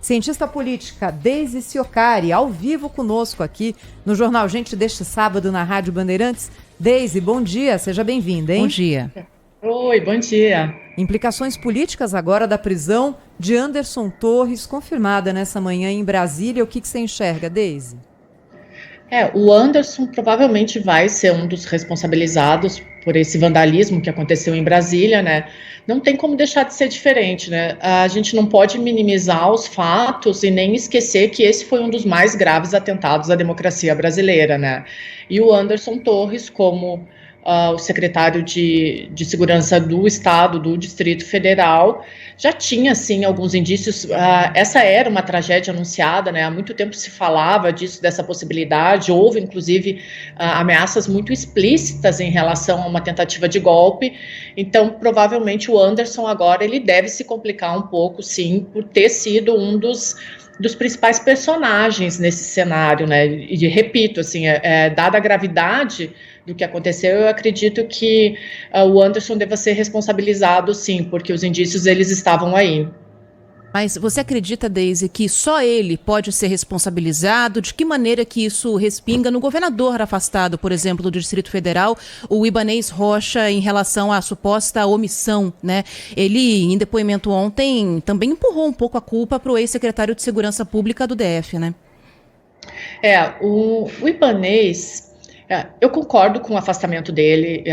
cientista política Deise Ciocari, ao vivo conosco aqui no Jornal Gente deste sábado na Rádio Bandeirantes. Deise, bom dia, seja bem-vinda, hein? Bom dia. Oi, bom dia. Implicações políticas agora da prisão de Anderson Torres, confirmada nessa manhã em Brasília. O que você enxerga, Deise? O Anderson provavelmente vai ser um dos responsabilizados por esse vandalismo que aconteceu em Brasília, né? Não tem como deixar de ser diferente, né? A gente não pode minimizar os fatos e nem esquecer que esse foi um dos mais graves atentados à democracia brasileira, né? E o Anderson Torres, como o secretário de Segurança do Estado, do Distrito Federal, já tinha, sim, alguns indícios. Essa era uma tragédia anunciada, né? Há muito tempo se falava disso, dessa possibilidade. Houve, inclusive, ameaças muito explícitas em relação a uma tentativa de golpe. Então, provavelmente, o Anderson agora ele deve se complicar um pouco, sim, por ter sido um dos principais personagens nesse cenário, né? E repito, assim, dada a gravidade do que aconteceu, eu acredito que o Anderson deva ser responsabilizado, sim, porque os indícios eles estavam aí. Mas você acredita, Deise, que só ele pode ser responsabilizado? De que maneira que isso respinga no governador afastado, por exemplo, do Distrito Federal, o Ibanez Rocha, em relação à suposta omissão, né? Ele, em depoimento ontem, também empurrou um pouco a culpa para o ex-secretário de Segurança Pública do DF, né? O Ibanez... Eu concordo com o afastamento dele.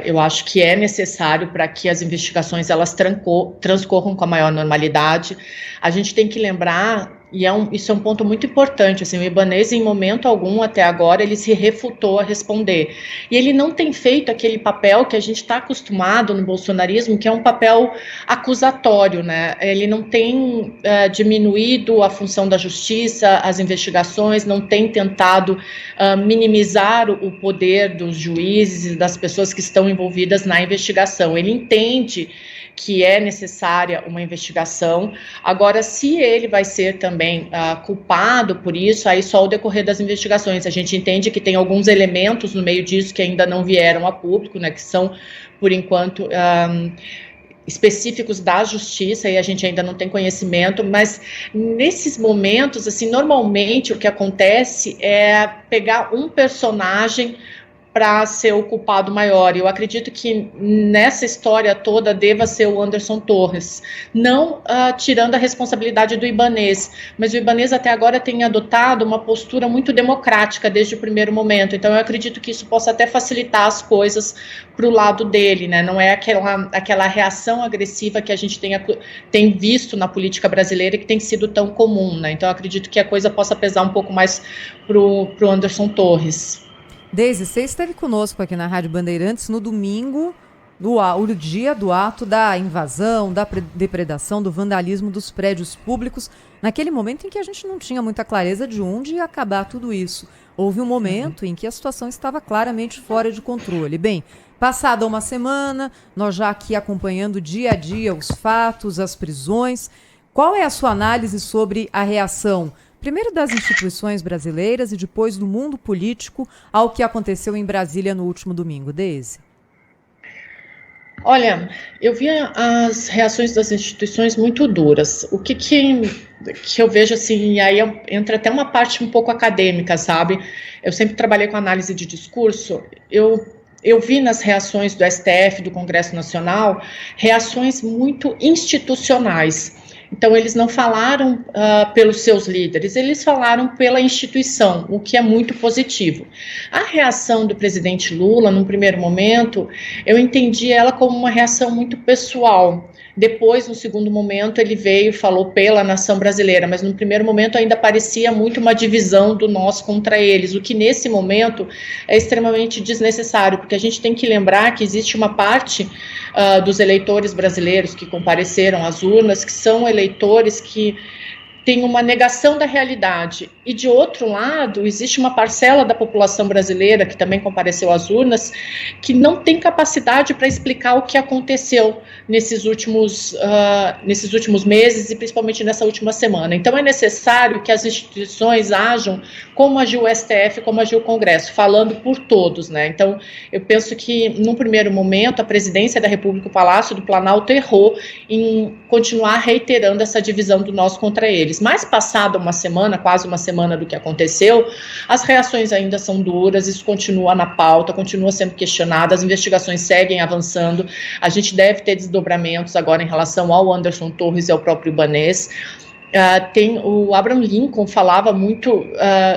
Eu acho que é necessário para que as investigações elas transcorram com a maior normalidade. A gente tem que lembrar, e isso é um ponto muito importante, assim, o Ibanez, em momento algum, até agora, ele se refutou a responder. E ele não tem feito aquele papel que a gente está acostumado no bolsonarismo, que é um papel acusatório, né? Ele não tem diminuído a função da justiça, as investigações, não tem tentado minimizar o poder dos juízes e das pessoas que estão envolvidas na investigação. Ele entende que é necessária uma investigação. Agora, se ele vai ser também culpado por isso, aí só o decorrer das investigações. A gente entende que tem alguns elementos no meio disso que ainda não vieram a público, né, que são, por enquanto, específicos da justiça, e a gente ainda não tem conhecimento, mas nesses momentos, assim, normalmente o que acontece é pegar um personagem para ser o culpado maior. Eu acredito que nessa história toda deva ser o Anderson Torres, não tirando a responsabilidade do Ibanez, mas o Ibanez até agora tem adotado uma postura muito democrática desde o primeiro momento, então eu acredito que isso possa até facilitar as coisas para o lado dele, né? Não é aquela reação agressiva que a gente tem visto na política brasileira, que tem sido tão comum, né? Então eu acredito que a coisa possa pesar um pouco mais pro Anderson Torres. Deise, você esteve conosco aqui na Rádio Bandeirantes no domingo, o dia do ato da invasão, da depredação, do vandalismo dos prédios públicos, naquele momento em que a gente não tinha muita clareza de onde ia acabar tudo isso. Houve um momento em que a situação estava claramente fora de controle. Bem, passada uma semana, nós já aqui acompanhando dia a dia os fatos, as prisões. Qual é a sua análise sobre a reação, primeiro das instituições brasileiras e depois do mundo político, ao que aconteceu em Brasília no último domingo, Deise? Olha, eu vi as reações das instituições muito duras. O que eu vejo, assim, e aí entra até uma parte um pouco acadêmica, sabe? Eu sempre trabalhei com análise de discurso. Eu vi nas reações do STF, do Congresso Nacional, reações muito institucionais. Então, eles não falaram pelos seus líderes, eles falaram pela instituição, o que é muito positivo. A reação do presidente Lula, num primeiro momento, eu entendi ela como uma reação muito pessoal. Depois, no segundo momento, ele veio e falou pela nação brasileira, mas no primeiro momento ainda parecia muito uma divisão do nós contra eles, o que nesse momento é extremamente desnecessário, porque a gente tem que lembrar que existe uma parte dos eleitores brasileiros que compareceram às urnas, que são eleitores que têm uma negação da realidade. E, de outro lado, existe uma parcela da população brasileira, que também compareceu às urnas, que não tem capacidade para explicar o que aconteceu nesses últimos meses e principalmente nessa última semana. Então, é necessário que as instituições ajam como agiu o STF, como agiu o Congresso, falando por todos, né? Então, eu penso que, num primeiro momento, a presidência da República, o Palácio do Planalto, errou em continuar reiterando essa divisão do nós contra eles. depois. Mas passada uma semana, quase uma semana do que aconteceu, as reações ainda são duras, isso continua na pauta, continua sendo questionado, as investigações seguem avançando, a gente deve ter desdobramentos agora em relação ao Anderson Torres e ao próprio Ibanez. O Abraham Lincoln falava muito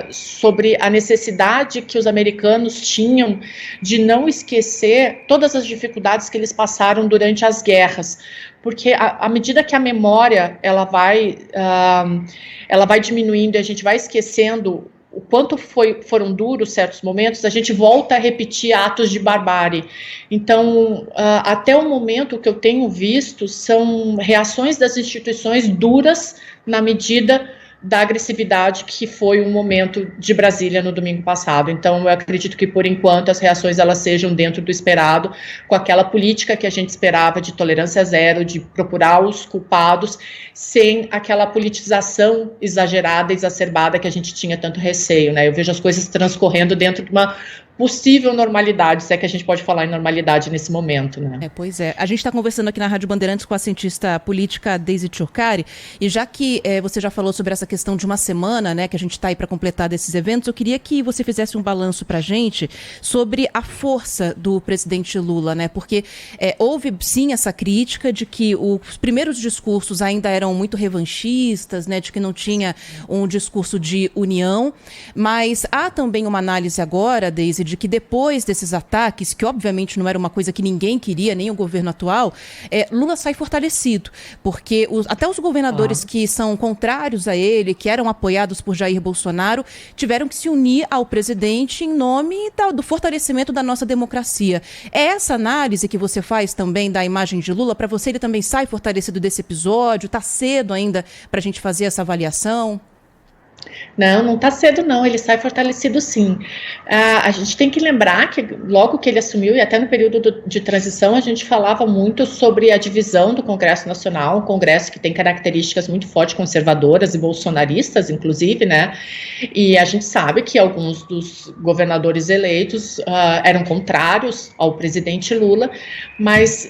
sobre a necessidade que os americanos tinham de não esquecer todas as dificuldades que eles passaram durante as guerras, porque à medida que a memória ela vai diminuindo e a gente vai esquecendo o quanto foram duros certos momentos, a gente volta a repetir atos de barbárie. Então, até o momento, o que eu tenho visto são reações das instituições duras na medida da agressividade que foi o momento de Brasília no domingo passado. Então, eu acredito que, por enquanto, as reações elas sejam dentro do esperado, com aquela política que a gente esperava de tolerância zero, de procurar os culpados, sem aquela politização exagerada, exacerbada que a gente tinha tanto receio, né? Eu vejo as coisas transcorrendo dentro de uma possível normalidade, se é que a gente pode falar em normalidade nesse momento, né? Pois é. A gente está conversando aqui na Rádio Bandeirantes com a cientista política Daisy Tchurcari, e já que você já falou sobre essa questão de uma semana, né, que a gente está aí para completar desses eventos, eu queria que você fizesse um balanço para a gente sobre a força do presidente Lula, né, porque houve sim essa crítica de que os primeiros discursos ainda eram muito revanchistas, né, de que não tinha um discurso de união, mas há também uma análise agora, Daisy, de que depois desses ataques, que obviamente não era uma coisa que ninguém queria, nem o governo atual, Lula sai fortalecido, porque até os governadores que são contrários a ele, que eram apoiados por Jair Bolsonaro, tiveram que se unir ao presidente em nome do fortalecimento da nossa democracia. É essa análise que você faz também da imagem de Lula? Para você, ele também sai fortalecido desse episódio? Está cedo ainda para a gente fazer essa avaliação? Não está cedo não, ele sai fortalecido sim. A gente tem que lembrar que logo que ele assumiu, e até no período de transição, a gente falava muito sobre a divisão do Congresso Nacional, um Congresso que tem características muito fortes conservadoras e bolsonaristas, inclusive, né? E a gente sabe que alguns dos governadores eleitos eram contrários ao presidente Lula, mas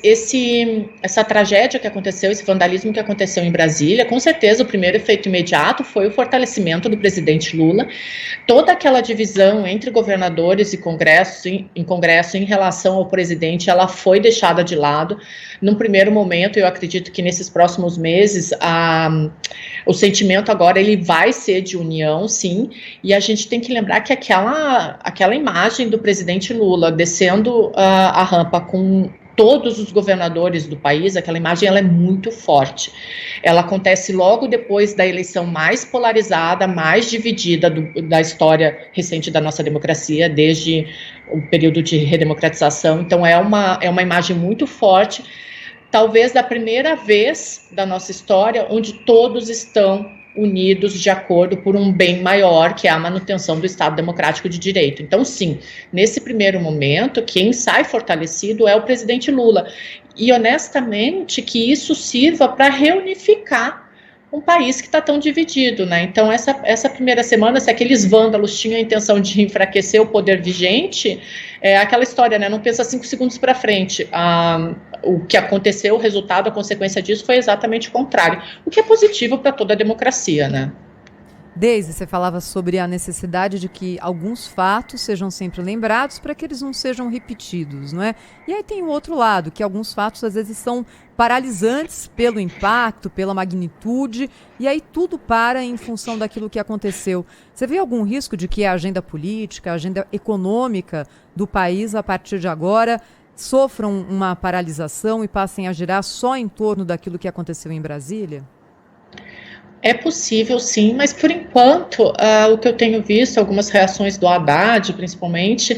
essa tragédia que aconteceu, esse vandalismo que aconteceu em Brasília, com certeza o primeiro efeito imediato foi o fortalecimento do presidente Lula. Toda aquela divisão entre governadores e Congresso em relação ao presidente, ela foi deixada de lado. Num primeiro momento, eu acredito que nesses próximos meses, o sentimento agora ele vai ser de união, sim, e a gente tem que lembrar que aquela imagem do presidente Lula descendo a rampa com todos os governadores do país, aquela imagem ela é muito forte. Ela acontece logo depois da eleição mais polarizada, mais dividida da história recente da nossa democracia, desde o período de redemocratização. Então é uma imagem muito forte, talvez da primeira vez da nossa história, onde todos estão unidos de acordo por um bem maior, que é a manutenção do Estado Democrático de Direito. Então, sim, nesse primeiro momento, quem sai fortalecido é o presidente Lula. E, honestamente, que isso sirva para reunificar um país que está tão dividido, né? Então, essa primeira semana, se aqueles vândalos tinham a intenção de enfraquecer o poder vigente, é aquela história, né? Não pensa 5 segundos para frente. O que aconteceu, o resultado, a consequência disso foi exatamente o contrário, o que é positivo para toda a democracia, né? Daisy, você falava sobre a necessidade de que alguns fatos sejam sempre lembrados para que eles não sejam repetidos, não é? E aí tem o outro lado, que alguns fatos às vezes são paralisantes pelo impacto, pela magnitude, e aí tudo para em função daquilo que aconteceu. Você vê algum risco de que a agenda política, a agenda econômica do país, a partir de agora, sofram uma paralisação e passem a girar só em torno daquilo que aconteceu em Brasília? É possível, sim, mas por enquanto, o que eu tenho visto, algumas reações do Haddad, principalmente,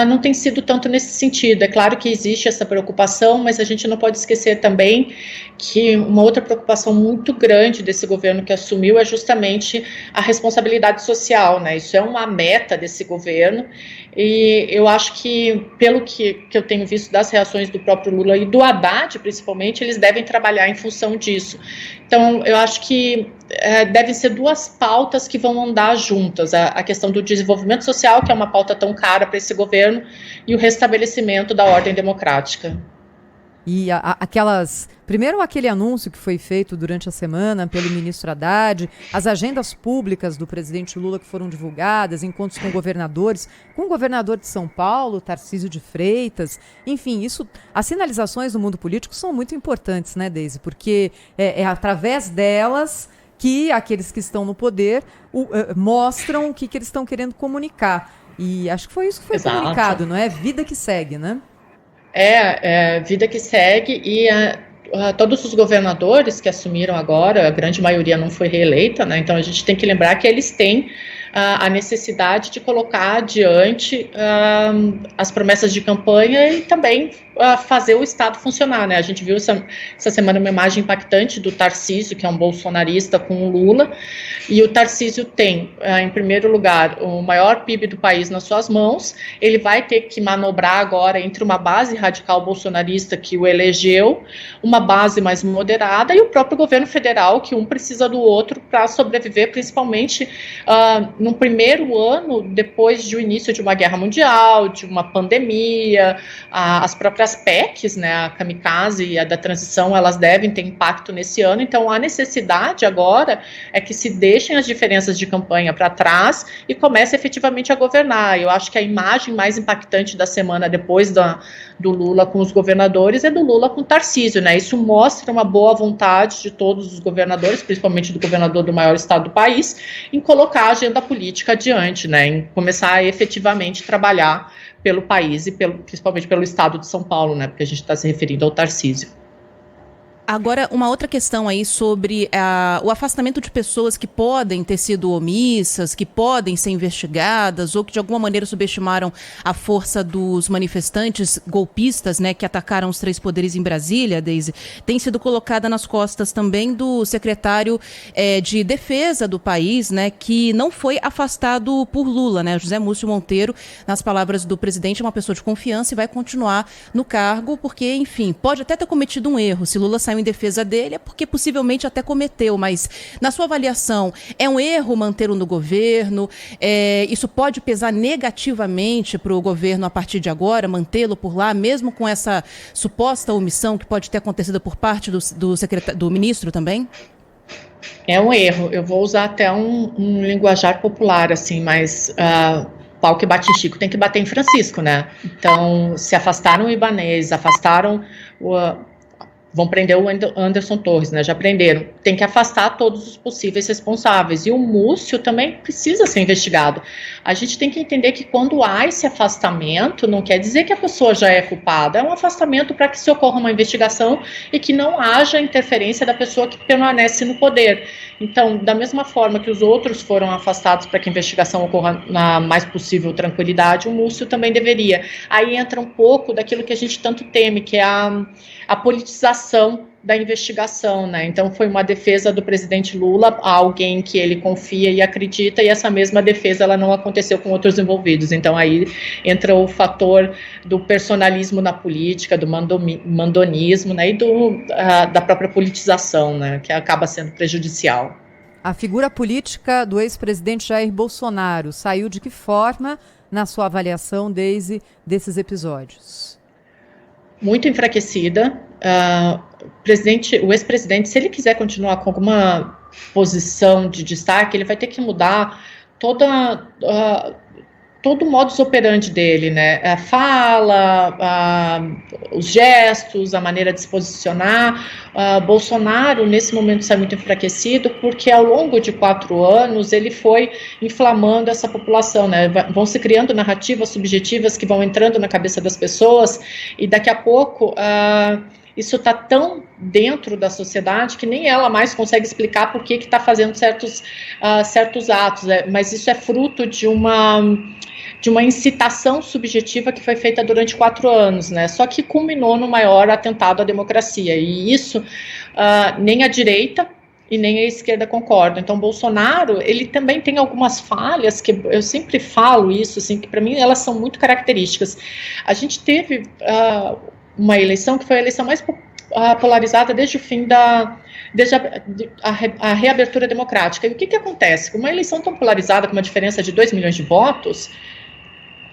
não tem sido tanto nesse sentido. É claro que existe essa preocupação, mas a gente não pode esquecer também que uma outra preocupação muito grande desse governo que assumiu é justamente a responsabilidade social, né? Isso é uma meta desse governo, e eu acho que, pelo que eu tenho visto das reações do próprio Lula e do Haddad, principalmente, eles devem trabalhar em função disso. Então, eu acho que devem ser duas pautas que vão andar juntas, a questão do desenvolvimento social, que é uma pauta tão cara para esse governo, e o restabelecimento da ordem democrática. E primeiro aquele anúncio que foi feito durante a semana pelo ministro Haddad, as agendas públicas do presidente Lula que foram divulgadas, encontros com governadores, com o governador de São Paulo, Tarcísio de Freitas, enfim, as sinalizações do mundo político são muito importantes, né, Deise? Porque é através delas que aqueles que estão no poder mostram o que eles estão querendo comunicar. E acho que foi isso que foi comunicado, não é? Vida que segue, né? Vida que segue, e todos os governadores que assumiram agora, a grande maioria não foi reeleita, né? Então a gente tem que lembrar que eles têm a necessidade de colocar adiante as promessas de campanha e também fazer o Estado funcionar, né? A gente viu essa semana uma imagem impactante do Tarcísio, que é um bolsonarista, com o Lula, e o Tarcísio tem, em primeiro lugar, o maior PIB do país nas suas mãos. Ele vai ter que manobrar agora entre uma base radical bolsonarista que o elegeu, uma base mais moderada, e o próprio governo federal, que um precisa do outro para sobreviver, principalmente no primeiro ano depois do início de uma guerra mundial, de uma pandemia. As próprias PECs, né, a kamikaze e a da transição, elas devem ter impacto nesse ano. Então a necessidade agora é que se deixem as diferenças de campanha para trás e comece efetivamente a governar. Eu acho que a imagem mais impactante da semana depois do Lula com os governadores é do Lula com o Tarcísio, né? Isso mostra uma boa vontade de todos os governadores, principalmente do governador do maior estado do país, em colocar a agenda política adiante, né? Em começar a efetivamente trabalhar pelo país e principalmente pelo estado de São Paulo, né? Porque a gente está se referindo ao Tarcísio. Agora, uma outra questão aí sobre o afastamento de pessoas que podem ter sido omissas, que podem ser investigadas ou que de alguma maneira subestimaram a força dos manifestantes golpistas, né, que atacaram os 3 poderes em Brasília, Deise, tem sido colocada nas costas também do secretário de defesa do país, né, que não foi afastado por Lula, né, José Múcio Monteiro, nas palavras do presidente, é uma pessoa de confiança e vai continuar no cargo porque, enfim, pode até ter cometido um erro. Se Lula saiu em defesa dele é porque possivelmente até cometeu, mas na sua avaliação, é um erro mantê-lo no governo? Isso pode pesar negativamente para o governo a partir de agora, mantê-lo por lá, mesmo com essa suposta omissão que pode ter acontecido por parte do ministro também? É um erro. Eu vou usar até um linguajar popular, assim, mas pau que bate em Chico tem que bater em Francisco, né? Então, se afastaram o Ibanez, afastaram vão prender o Anderson Torres, né? Já prenderam. Tem que afastar todos os possíveis responsáveis. E o Múcio também precisa ser investigado. A gente tem que entender que quando há esse afastamento, não quer dizer que a pessoa já é culpada. É um afastamento para que se ocorra uma investigação e que não haja interferência da pessoa que permanece no poder. Então, da mesma forma que os outros foram afastados para que a investigação ocorra na mais possível tranquilidade, o Múcio também deveria. Aí entra um pouco daquilo que a gente tanto teme, que é a politização da investigação, né? Então foi uma defesa do presidente Lula a alguém que ele confia e acredita, e essa mesma defesa ela não aconteceu com outros envolvidos. Então aí entra o fator do personalismo na política, do mandonismo, né? E da própria politização, né? Que acaba sendo prejudicial. A figura política do ex-presidente Jair Bolsonaro saiu de que forma na sua avaliação, Deise, desses episódios? Muito enfraquecida. O ex-presidente, se ele quiser continuar com alguma posição de destaque, ele vai ter que mudar todo o modus operandi dele, né? A fala, os gestos, a maneira de se posicionar. Bolsonaro, nesse momento, está muito enfraquecido porque, ao longo de 4 anos, ele foi inflamando essa população, né? Vão se criando narrativas subjetivas que vão entrando na cabeça das pessoas e, daqui a pouco, isso está tão dentro da sociedade que nem ela mais consegue explicar por que está fazendo certos atos, mas isso é fruto de uma incitação subjetiva que foi feita durante 4 anos, né? Só que culminou no maior atentado à democracia, e isso nem a direita e nem a esquerda concordam. Então, Bolsonaro, ele também tem algumas falhas, que eu sempre falo isso, assim, que para mim elas são muito características. A gente teve uma eleição que foi a eleição mais polarizada desde o fim desde a reabertura democrática. E o que acontece? Com uma eleição tão polarizada, com uma diferença de 2 milhões de votos,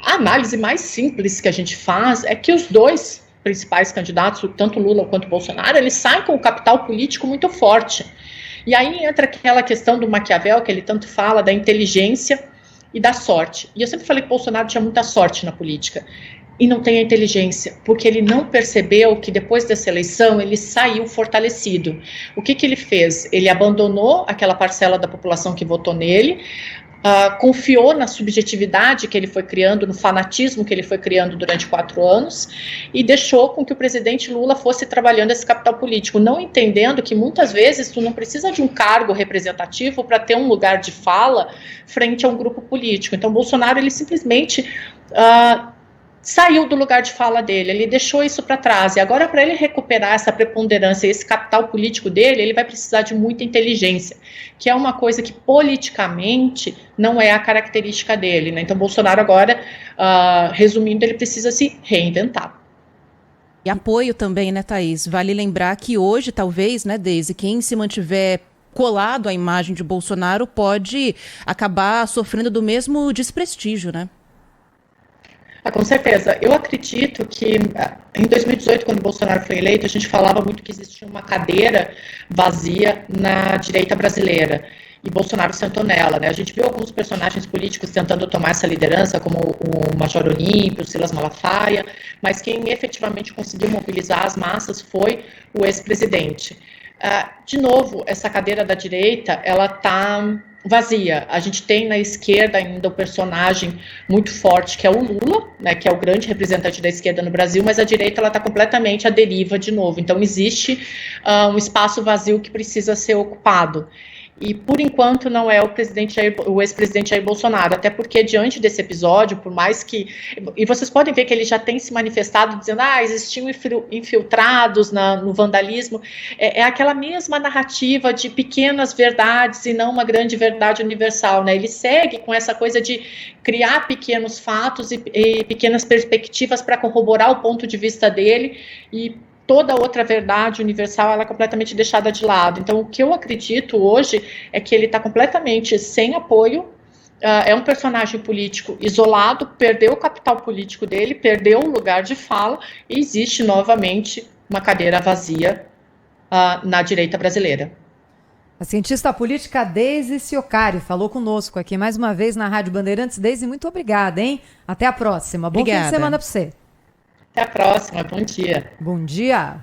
a análise mais simples que a gente faz é que os dois principais candidatos, tanto Lula quanto Bolsonaro, eles saem com o capital político muito forte. E aí entra aquela questão do Maquiavel, que ele tanto fala, da inteligência e da sorte. E eu sempre falei que Bolsonaro tinha muita sorte na política. E não tem a inteligência, porque ele não percebeu que depois dessa eleição ele saiu fortalecido. O que ele fez? Ele abandonou aquela parcela da população que votou nele, confiou na subjetividade que ele foi criando, no fanatismo que ele foi criando durante 4 anos, e deixou com que o presidente Lula fosse trabalhando esse capital político, não entendendo que muitas vezes tu não precisa de um cargo representativo para ter um lugar de fala frente a um grupo político. Então Bolsonaro, ele simplesmente saiu do lugar de fala dele, ele deixou isso para trás, e agora para ele recuperar essa preponderância, esse capital político dele, ele vai precisar de muita inteligência, que é uma coisa que politicamente não é a característica dele, né? Então Bolsonaro agora, resumindo, ele precisa se reinventar. E apoio também, né, Thaís? Vale lembrar que hoje, talvez, né, Deise, quem se mantiver colado à imagem de Bolsonaro pode acabar sofrendo do mesmo desprestígio, né? Com certeza. Eu acredito que em 2018, quando Bolsonaro foi eleito, a gente falava muito que existia uma cadeira vazia na direita brasileira. E Bolsonaro sentou nela, né? A gente viu alguns personagens políticos tentando tomar essa liderança, como o Major Olímpio, o Silas Malafaia, mas quem efetivamente conseguiu mobilizar as massas foi o ex-presidente. De novo, essa cadeira da direita, ela está vazia. A gente tem na esquerda ainda o personagem muito forte, que é o Lula, né, que é o grande representante da esquerda no Brasil, mas a direita ela está completamente à deriva de novo. Então existe um espaço vazio que precisa ser ocupado. E, por enquanto, não é o ex-presidente Jair Bolsonaro, até porque, diante desse episódio, por mais que... E vocês podem ver que ele já tem se manifestado dizendo existiam infiltrados no vandalismo. É aquela mesma narrativa de pequenas verdades e não uma grande verdade universal, né? Ele segue com essa coisa de criar pequenos fatos e pequenas perspectivas para corroborar o ponto de vista dele, e toda outra verdade universal ela é completamente deixada de lado. Então, o que eu acredito hoje é que ele está completamente sem apoio, é um personagem político isolado, perdeu o capital político dele, perdeu o lugar de fala, e existe novamente uma cadeira vazia na direita brasileira. A cientista política Deise Ciocari falou conosco aqui mais uma vez na Rádio Bandeirantes. Deise, muito obrigada, hein? Até a próxima. Bom fim de semana para você. Até a próxima. Bom dia. Bom dia.